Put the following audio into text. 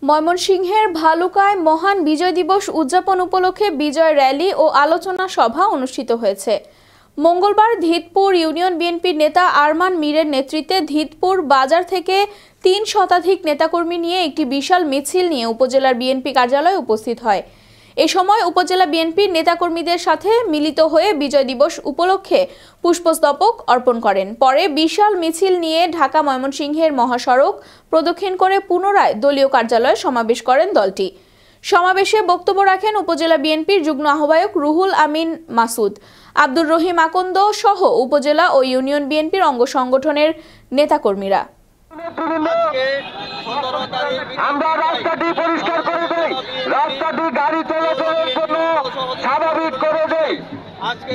ময়মনসিংহের ভালুকায় মহান বিজয় দিবস উদযাপন উপলক্ষে বিজয় র্যালি ও আলোচনা সভা অনুষ্ঠিত হয়েছে। মঙ্গলবার ধিতপুর ইউনিয়ন বিএনপির নেতা আরমান মীরের নেতৃত্বে ধিতপুর বাজার থেকে ৩ শতাধিক নেতাকর্মী নিয়ে একটি বিশাল মিছিল নিয়ে উপজেলার বিএনপি কার্যালয়ে উপস্থিত হয়। এ সময় উপজেলা বিএনপির নেতাকর্মীদের সাথে মিলিত হয়ে বিজয় দিবস উপলক্ষে পুষ্পস্তবক অর্পণ করেন। পরে বিশাল মিছিল নিয়ে ঢাকা ময়মনসিংহের মহাসড়ক প্রদক্ষিণ করে পুনরায় দলীয় কার্যালয়ে সমাবেশ করেন দলটি। সমাবেশে বক্তব্য রাখেন উপজেলা বিএনপির যুগ্ম আহ্বায়ক রুহুল আমিন মাসুদ, আব্দুর রহিম আকন্দ সহ উপজেলা ও ইউনিয়ন বিএনপির অঙ্গ সংগঠনের নেতাকর্মীরা। আমরা রাস্তাটি পরিষ্কার করে দেই, রাস্তাটি গাড়ি চলাচলের জন্য স্বাভাবিক করে দেই। আজকে